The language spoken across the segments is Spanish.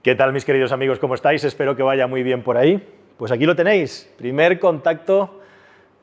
¿Qué tal, mis queridos amigos? ¿Cómo estáis? Espero que vaya muy bien por ahí. Pues aquí lo tenéis, primer contacto,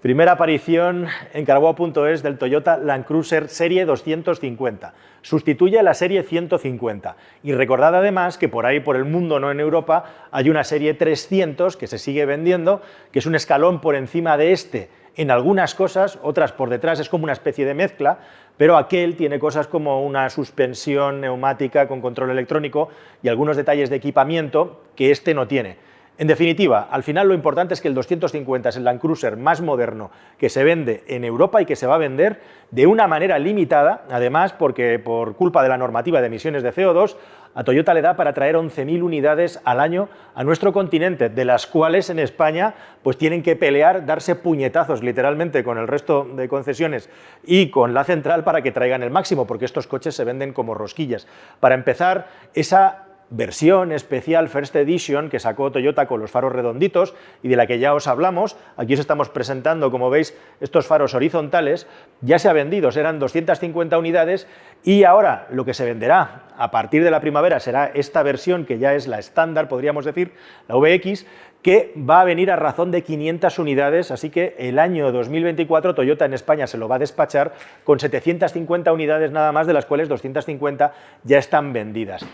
primera aparición en Carwow.es del Toyota Land Cruiser Serie 250. Sustituye a la Serie 150. Y recordad además que por ahí, por el mundo, no en Europa, hay una Serie 300 que se sigue vendiendo, que es un escalón por encima de este en algunas cosas, otras por detrás, es como una especie de mezcla, pero aquel tiene cosas como una suspensión neumática con control electrónico y algunos detalles de equipamiento que este no tiene. En definitiva, al final lo importante es que el 250 es el Land Cruiser más moderno que se vende en Europa y que se va a vender de una manera limitada, además porque por culpa de la normativa de emisiones de CO2, a Toyota le da para traer 11.000 unidades al año a nuestro continente, de las cuales en España pues tienen que pelear, darse puñetazos literalmente con el resto de concesiones y con la central para que traigan el máximo, porque estos coches se venden como rosquillas. Para empezar, esa versión especial First Edition que sacó Toyota con los faros redonditos y de la que ya os hablamos, aquí os estamos presentando, como veis, estos faros horizontales, ya se ha vendido, eran 250 unidades y ahora lo que se venderá a partir de la primavera será esta versión que ya es la estándar, podríamos decir, la VX, que va a venir a razón de 500 unidades, así que el año 2024 Toyota en España se lo va a despachar con 750 unidades nada más, de las cuales 250 ya están vendidas.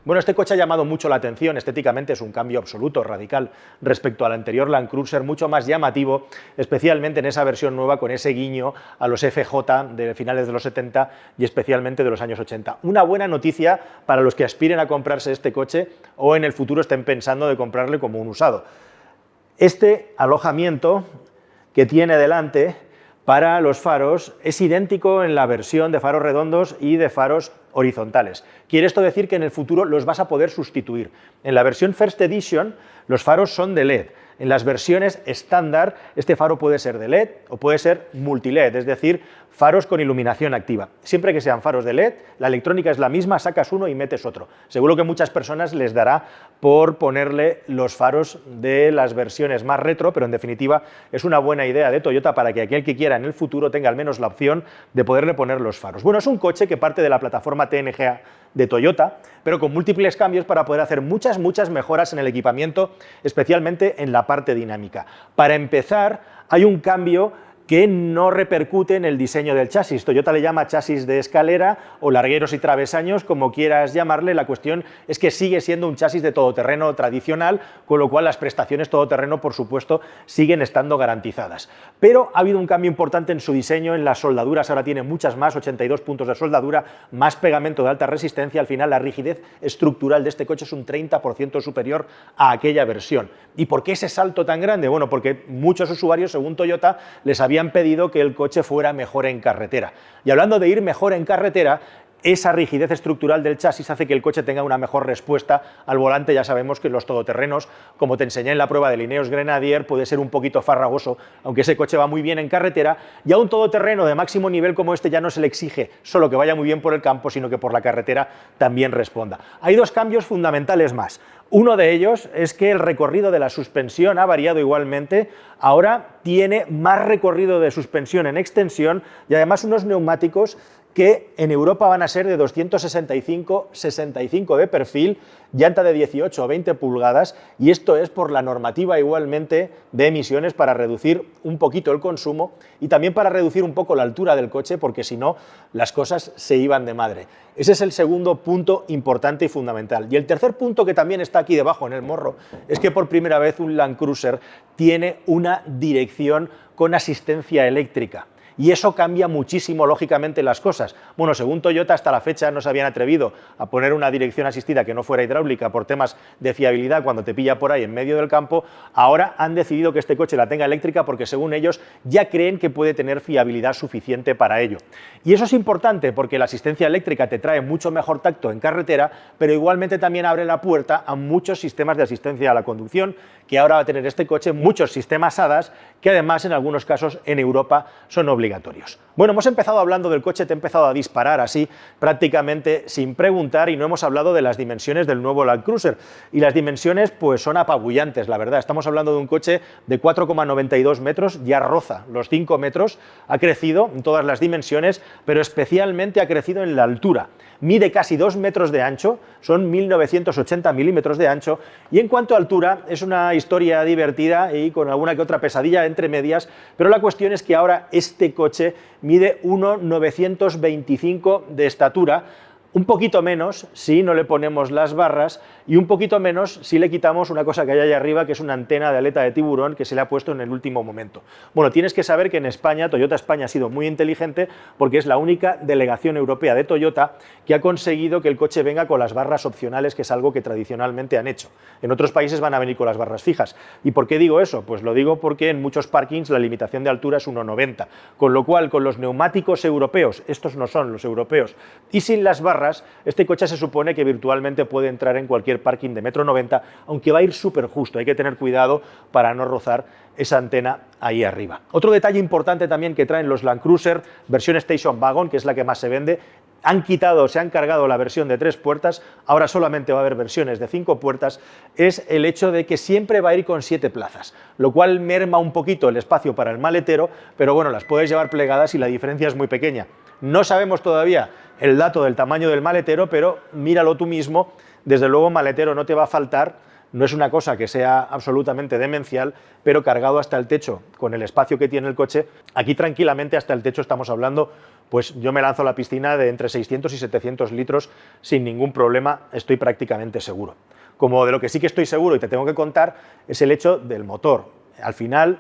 Bueno, este coche ha llamado mucho la atención, estéticamente es un cambio absoluto, radical, respecto al anterior Land Cruiser, mucho más llamativo, especialmente en esa versión nueva con ese guiño a los FJ de finales de los 70 y especialmente de los años 80. Una buena noticia para los que aspiren a comprarse este coche o en el futuro estén pensando de comprarle como un usado. Este alojamiento que tiene delante para los faros es idéntico en la versión de faros redondos y de faros horizontales. Quiere esto decir que en el futuro los vas a poder sustituir. En la versión First Edition los faros son de LED. En las versiones estándar este faro puede ser de LED o puede ser multi-LED, es decir, faros con iluminación activa. Siempre que sean faros de LED, la electrónica es la misma, sacas uno y metes otro. Seguro que muchas personas les dará por ponerle los faros de las versiones más retro, pero en definitiva es una buena idea de Toyota para que aquel que quiera en el futuro tenga al menos la opción de poderle poner los faros. Bueno, es un coche que parte de la plataforma TNGA de Toyota, pero con múltiples cambios para poder hacer muchas mejoras en el equipamiento, especialmente en la parte dinámica. Para empezar, hay un cambio que no repercute en el diseño del chasis. Toyota le llama chasis de escalera o largueros y travesaños, como quieras llamarle. La cuestión es que sigue siendo un chasis de todoterreno tradicional, con lo cual las prestaciones todoterreno, por supuesto, siguen estando garantizadas. Pero ha habido un cambio importante en su diseño, en las soldaduras, ahora tiene muchas más, 82 puntos de soldadura, más pegamento de alta resistencia. Al final la rigidez estructural de este coche es un 30% superior a aquella versión. ¿Y por qué ese salto tan grande? Bueno, porque muchos usuarios, según Toyota, les habían pedido que el coche fuera mejor en carretera. Y hablando de ir mejor en carretera, esa rigidez estructural del chasis hace que el coche tenga una mejor respuesta al volante. Ya sabemos que los todoterrenos, como te enseñé en la prueba del Ineos Grenadier, puede ser un poquito farragoso, aunque ese coche va muy bien en carretera, y a un todoterreno de máximo nivel como este ya no se le exige solo que vaya muy bien por el campo, sino que por la carretera también responda. Hay dos cambios fundamentales más. Uno de ellos es que el recorrido de la suspensión ha variado igualmente, ahora tiene más recorrido de suspensión en extensión y además unos neumáticos que en Europa van a ser de 265 de perfil, llanta de 18 o 20 pulgadas, y esto es por la normativa igualmente de emisiones para reducir un poquito el consumo y también para reducir un poco la altura del coche, porque si no, las cosas se iban de madre. Ese es el segundo punto importante y fundamental. Y el tercer punto, que también está aquí debajo en el morro, es que por primera vez un Land Cruiser tiene una dirección con asistencia eléctrica. Y eso cambia muchísimo, lógicamente, las cosas. Bueno, según Toyota, hasta la fecha no se habían atrevido a poner una dirección asistida que no fuera hidráulica por temas de fiabilidad cuando te pilla por ahí en medio del campo. Ahora han decidido que este coche la tenga eléctrica porque, según ellos, ya creen que puede tener fiabilidad suficiente para ello. Y eso es importante porque la asistencia eléctrica te trae mucho mejor tacto en carretera, pero igualmente también abre la puerta a muchos sistemas de asistencia a la conducción que ahora va a tener este coche, muchos sistemas ADAS, que además en algunos casos en Europa son obligatorios. obligatorios. Bueno, hemos empezado hablando del coche, te he empezado a disparar así prácticamente sin preguntar y no hemos hablado de las dimensiones del nuevo Land Cruiser. Y las dimensiones pues son apabullantes, la verdad. Estamos hablando de un coche de 4,92 metros, ya roza los 5 metros, ha crecido en todas las dimensiones, pero especialmente ha crecido en la altura. Mide casi 2 metros de ancho, son 1980 milímetros de ancho, y en cuanto a altura es una historia divertida y con alguna que otra pesadilla entre medias, pero la cuestión es que ahora este coche mide 1,925 de estatura, un poquito menos si no le ponemos las barras y un poquito menos si le quitamos una cosa que hay ahí arriba, que es una antena de aleta de tiburón que se le ha puesto en el último momento. Bueno, tienes que saber que en España, Toyota España ha sido muy inteligente porque es la única delegación europea de Toyota que ha conseguido que el coche venga con las barras opcionales, que es algo que tradicionalmente han hecho. En otros países van a venir con las barras fijas. ¿Y por qué digo eso? Pues lo digo porque en muchos parkings la limitación de altura es 1,90, con lo cual con los neumáticos europeos, estos no son los europeos, y sin las barras, este coche se supone que virtualmente puede entrar en cualquier parking de 1,90 m, aunque va a ir súper justo, hay que tener cuidado para no rozar esa antena ahí arriba. Otro detalle importante también que traen los Land Cruiser, versión Station Wagon, que es la que más se vende, se han cargado la versión de 3 puertas, ahora solamente va a haber versiones de 5 puertas, es el hecho de que siempre va a ir con 7 plazas, lo cual merma un poquito el espacio para el maletero, pero bueno, las puedes llevar plegadas y la diferencia es muy pequeña. No sabemos todavía el dato del tamaño del maletero, pero míralo tú mismo, desde luego maletero no te va a faltar, no es una cosa que sea absolutamente demencial, pero cargado hasta el techo, con el espacio que tiene el coche, aquí tranquilamente hasta el techo estamos hablando, pues yo me lanzo a la piscina de entre 600 y 700 litros sin ningún problema, estoy prácticamente seguro. Como de lo que sí que estoy seguro y te tengo que contar es el hecho del motor. Al final,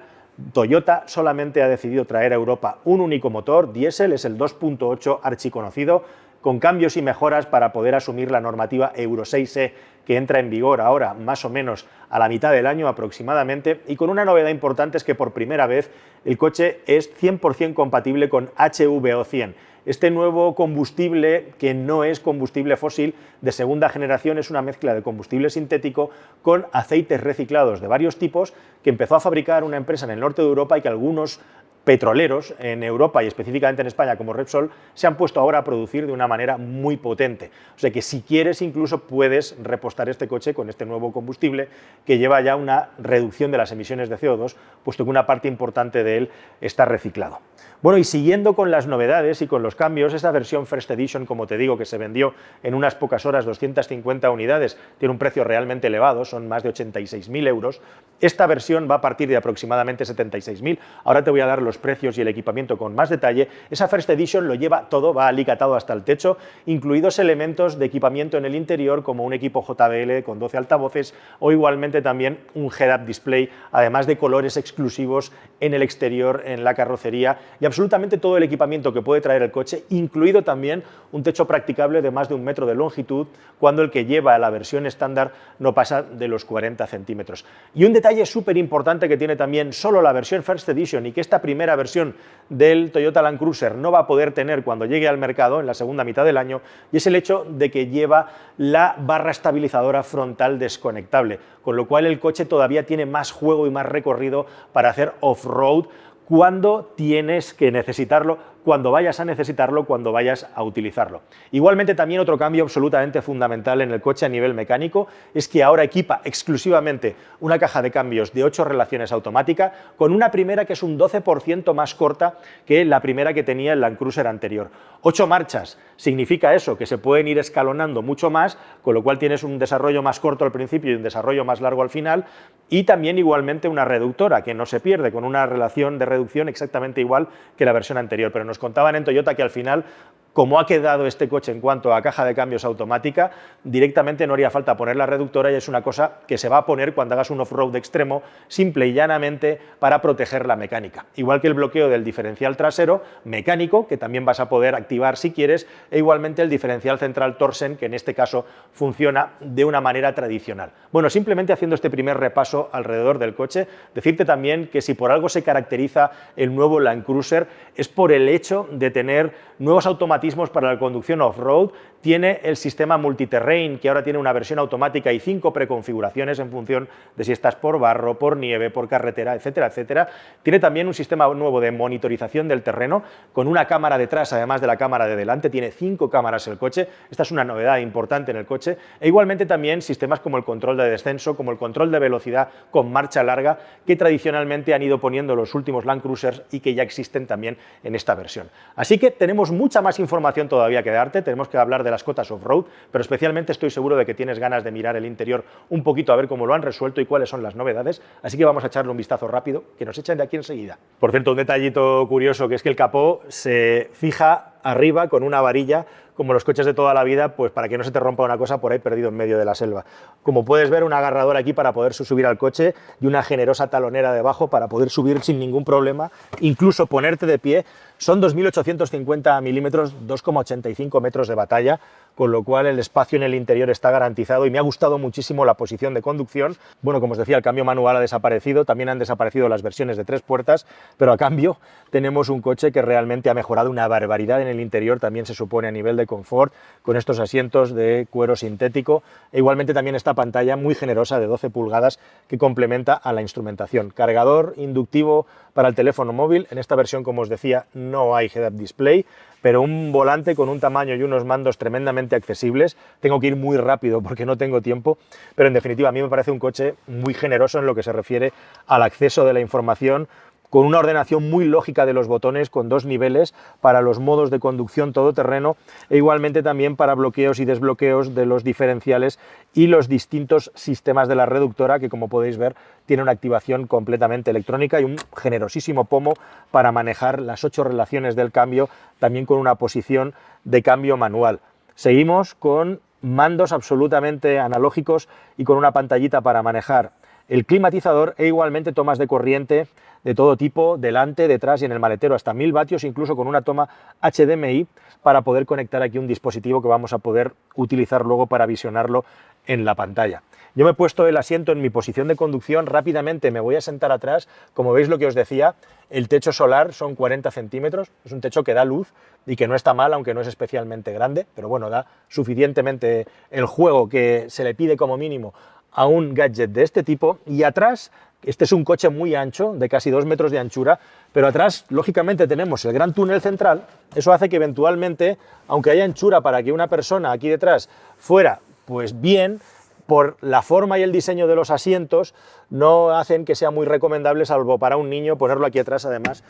Toyota solamente ha decidido traer a Europa un único motor diésel, es el 2.8 archiconocido, con cambios y mejoras para poder asumir la normativa Euro 6e que entra en vigor ahora más o menos a la mitad del año aproximadamente, y con una novedad importante es que por primera vez el coche es 100% compatible con HVO100. Este nuevo combustible, que no es combustible fósil de segunda generación, es una mezcla de combustible sintético con aceites reciclados de varios tipos que empezó a fabricar una empresa en el norte de Europa y que algunos petroleros en Europa y específicamente en España como Repsol se han puesto ahora a producir de una manera muy potente. O sea que si quieres incluso puedes repostar este coche con este nuevo combustible que lleva ya una reducción de las emisiones de CO2, puesto que una parte importante de él está reciclado. Bueno, y siguiendo con las novedades y con los cambios, esta versión First Edition, como te digo, que se vendió en unas pocas horas 250 unidades, tiene un precio realmente elevado, son más de 86.000 euros. Esta versión va a partir de aproximadamente 76.000. Ahora te voy a dar los precios y el equipamiento con más detalle. Esa First Edition lo lleva todo, va alicatado hasta el techo, incluidos elementos de equipamiento en el interior como un equipo JBL con 12 altavoces o igualmente también un head-up display, además de colores exclusivos en el exterior, en la carrocería y absolutamente todo el equipamiento que puede traer el coche, incluido también un techo practicable de más de 1 metro de longitud, cuando el que lleva la versión estándar no pasa de los 40 centímetros. Y un detalle súper importante que tiene también solo la versión First Edition y que esta primera versión del Toyota Land Cruiser no va a poder tener cuando llegue al mercado en la segunda mitad del año, y es el hecho de que lleva la barra estabilizadora frontal desconectable, con lo cual el coche todavía tiene más juego y más recorrido para hacer off-road cuando tienes que necesitarlo, cuando vayas a necesitarlo, cuando vayas a utilizarlo. Igualmente también otro cambio absolutamente fundamental en el coche a nivel mecánico es que ahora equipa exclusivamente una caja de cambios de 8 relaciones automática con una primera que es un 12% más corta que la primera que tenía el Land Cruiser anterior. 8 marchas significa eso, que se pueden ir escalonando mucho más, con lo cual tienes un desarrollo más corto al principio y un desarrollo más largo al final, y también igualmente una reductora que no se pierde, con una relación de reducción exactamente igual que la versión anterior, pero nos contaban en Toyota que al final, como ha quedado este coche en cuanto a caja de cambios automática, directamente no haría falta poner la reductora y es una cosa que se va a poner cuando hagas un off-road extremo, simple y llanamente para proteger la mecánica. Igual que el bloqueo del diferencial trasero mecánico, que también vas a poder activar si quieres, e igualmente el diferencial central Torsen, que en este caso funciona de una manera tradicional. Bueno, simplemente haciendo este primer repaso alrededor del coche, decirte también que si por algo se caracteriza el nuevo Land Cruiser es por el hecho de tener nuevos automatismos automatismos para la conducción off-road, tiene el sistema multiterrain, que ahora tiene una versión automática y 5 preconfiguraciones en función de si estás por barro, por nieve, por carretera, etcétera, etcétera. Tiene también un sistema nuevo de monitorización del terreno, con una cámara detrás, además de la cámara de delante, tiene 5 cámaras el coche. Esta es una novedad importante en el coche. E igualmente también sistemas como el control de descenso, como el control de velocidad con marcha larga, que tradicionalmente han ido poniendo los últimos Land Cruisers y que ya existen también en esta versión. Así que tenemos mucha más información todavía que darte, tenemos que hablar de las cotas off-road, pero especialmente estoy seguro de que tienes ganas de mirar el interior un poquito a ver cómo lo han resuelto y cuáles son las novedades, así que vamos a echarle un vistazo rápido, que nos echan de aquí enseguida. Por cierto, un detallito curioso, que es que el capó se fija arriba con una varilla, como los coches de toda la vida, pues para que no se te rompa una cosa por ahí perdido en medio de la selva. Como puedes ver, un agarrador aquí para poder subir al coche y una generosa talonera debajo para poder subir sin ningún problema, incluso ponerte de pie. Son 2.850 milímetros, 2,85 metros de batalla, con lo cual el espacio en el interior está garantizado y me ha gustado muchísimo la posición de conducción. Bueno, como os decía, el cambio manual ha desaparecido, también han desaparecido las versiones de 3 puertas, pero a cambio tenemos un coche que realmente ha mejorado una barbaridad en el interior, también se supone a nivel de confort, con estos asientos de cuero sintético, e igualmente también esta pantalla muy generosa de 12 pulgadas que complementa a la instrumentación. Cargador inductivo para el teléfono móvil, en esta versión, como os decía, no hay head-up display, pero un volante con un tamaño y unos mandos tremendamente accesibles. Tengo que ir muy rápido porque no tengo tiempo, pero en definitiva a mí me parece un coche muy generoso en lo que se refiere al acceso de la información, con una ordenación muy lógica de los botones, con 2 niveles para los modos de conducción todoterreno e igualmente también para bloqueos y desbloqueos de los diferenciales y los distintos sistemas de la reductora, que como podéis ver tiene una activación completamente electrónica y un generosísimo pomo para manejar las 8 relaciones del cambio, también con una posición de cambio manual. Seguimos con mandos absolutamente analógicos y con una pantallita para manejar el climatizador e igualmente tomas de corriente de todo tipo, delante, detrás y en el maletero, hasta 1000 vatios, incluso con una toma HDMI para poder conectar aquí un dispositivo que vamos a poder utilizar luego para visionarlo en la pantalla. Yo me he puesto el asiento en mi posición de conducción, rápidamente me voy a sentar atrás. Como veis, lo que os decía, el techo solar son 40 centímetros, es un techo que da luz y que no está mal, aunque no es especialmente grande, pero bueno, da suficientemente el juego que se le pide como mínimo a un gadget de este tipo. Y atrás, este es un coche muy ancho, de casi 2 metros de anchura, pero atrás, lógicamente, tenemos el gran túnel central. Eso hace que eventualmente, aunque haya anchura para que una persona aquí detrás fuera, pues bien, por la forma y el diseño de los asientos, no hacen que sea muy recomendable, salvo para un niño, ponerlo aquí atrás, además,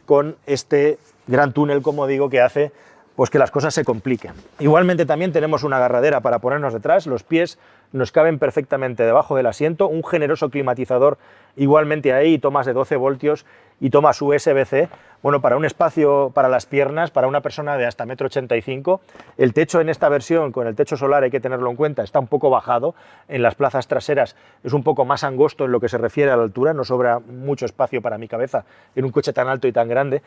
con este gran túnel, como digo, que hace pues que las cosas se compliquen. Igualmente también tenemos una agarradera para ponernos detrás, los pies nos caben perfectamente debajo del asiento, un generoso climatizador igualmente ahí, tomas de 12 voltios y tomas USB-C, bueno, para un espacio para las piernas, para una persona de hasta 1,85 m. El techo en esta versión, con el techo solar, hay que tenerlo en cuenta, está un poco bajado, en las plazas traseras es un poco más angosto en lo que se refiere a la altura, no sobra mucho espacio para mi cabeza en un coche tan alto y tan grande,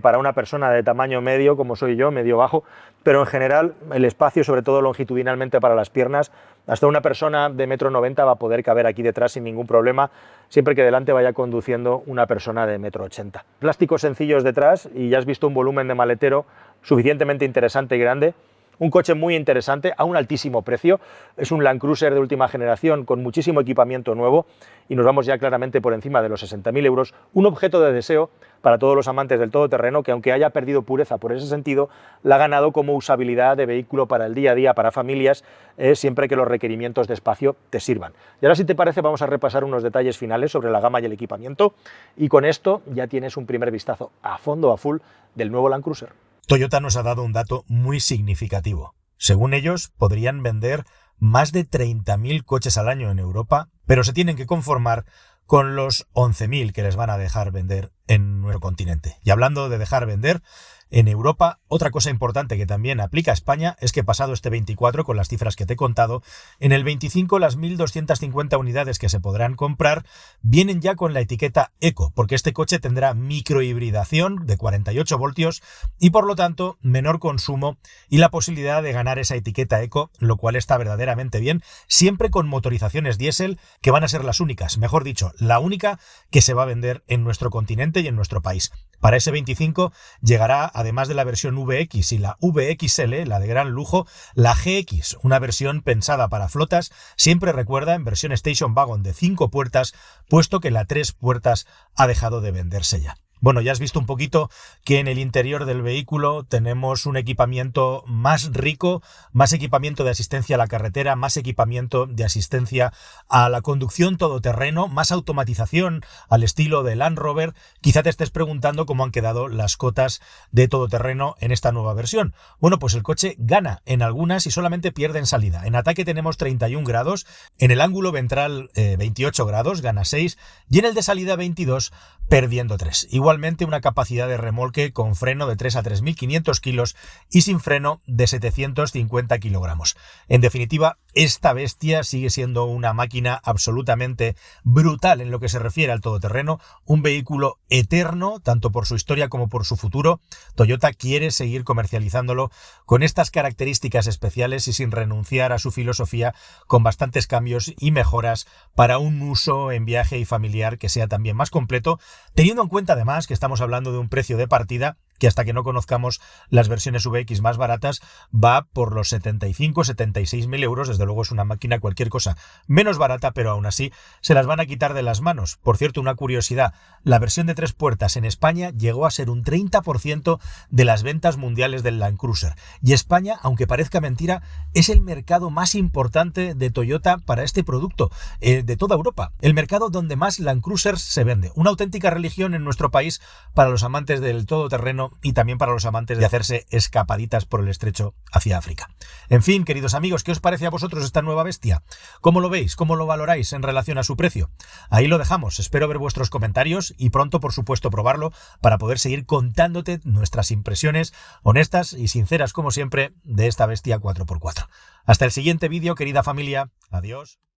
para una persona de tamaño medio, como soy yo, medio bajo, pero en general el espacio, sobre todo longitudinalmente para las piernas, hasta una persona de 1,90 m va a poder caber aquí detrás sin ningún problema, siempre que delante vaya conduciendo una persona de 1,80 m. Plásticos sencillos detrás y ya has visto un volumen de maletero suficientemente interesante y grande. Un coche muy interesante a un altísimo precio, es un Land Cruiser de última generación con muchísimo equipamiento nuevo y nos vamos ya claramente por encima de los 60.000 euros, un objeto de deseo para todos los amantes del todoterreno que, aunque haya perdido pureza por ese sentido, la ha ganado como usabilidad de vehículo para el día a día, para familias, siempre que los requerimientos de espacio te sirvan. Y ahora, si te parece, vamos a repasar unos detalles finales sobre la gama y el equipamiento y con esto ya tienes un primer vistazo a fondo, a full, del nuevo Land Cruiser. Toyota nos ha dado un dato muy significativo. Según ellos, podrían vender más de 30.000 coches al año en Europa, pero se tienen que conformar con los 11.000 que les van a dejar vender en nuestro continente. Y hablando de dejar vender, en Europa, otra cosa importante que también aplica a España es que pasado este 24, con las cifras que te he contado, en el 25 las 1.250 unidades que se podrán comprar vienen ya con la etiqueta Eco, porque este coche tendrá microhibridación de 48 voltios y por lo tanto menor consumo y la posibilidad de ganar esa etiqueta Eco, lo cual está verdaderamente bien, siempre con motorizaciones diésel que van a ser las únicas, mejor dicho, la única que se va a vender en nuestro continente y en nuestro país. Para ese 25 llegará, además de la versión VX y la VXL, la de gran lujo, la GX, una versión pensada para flotas, siempre recuerda en versión Station Wagon de 5 puertas, puesto que la 3 puertas ha dejado de venderse ya. Bueno, ya has visto un poquito que en el interior del vehículo tenemos un equipamiento más rico, más equipamiento de asistencia a la carretera, más equipamiento de asistencia a la conducción todoterreno, más automatización al estilo de Land Rover. Quizá te estés preguntando cómo han quedado las cotas de todoterreno en esta nueva versión. Bueno, pues el coche gana en algunas y solamente pierde en salida. En ataque tenemos 31 grados, en el ángulo ventral 28 grados, gana 6, y en el de salida 22, perdiendo 3. Igualmente una capacidad de remolque con freno de 3 a 3.500 kilos y sin freno de 750 kilogramos. En definitiva, esta bestia sigue siendo una máquina absolutamente brutal en lo que se refiere al todoterreno, un vehículo eterno, tanto por su historia como por su futuro. Toyota quiere seguir comercializándolo con estas características especiales y sin renunciar a su filosofía, con bastantes cambios y mejoras para un uso en viaje y familiar que sea también más completo, teniendo en cuenta además que estamos hablando de un precio de partida que hasta que no conozcamos las versiones VX más baratas va por los 75-76.000 euros. Desde luego es una máquina cualquier cosa menos barata, pero aún así se las van a quitar de las manos. Por cierto, una curiosidad, la versión de 3 puertas en España llegó a ser un 30% de las ventas mundiales del Land Cruiser. Y España, aunque parezca mentira, es el mercado más importante de Toyota para este producto, de toda Europa. El mercado donde más Land Cruisers se vende. Una auténtica religión en nuestro país para los amantes del todoterreno y también para los amantes de hacerse escapaditas por el estrecho hacia África. En fin, queridos amigos, ¿qué os parece a vosotros esta nueva bestia? ¿Cómo lo veis? ¿Cómo lo valoráis en relación a su precio? Ahí lo dejamos. Espero ver vuestros comentarios y pronto, por supuesto, probarlo para poder seguir contándote nuestras impresiones honestas y sinceras, como siempre, de esta bestia 4x4. Hasta el siguiente vídeo, querida familia. Adiós.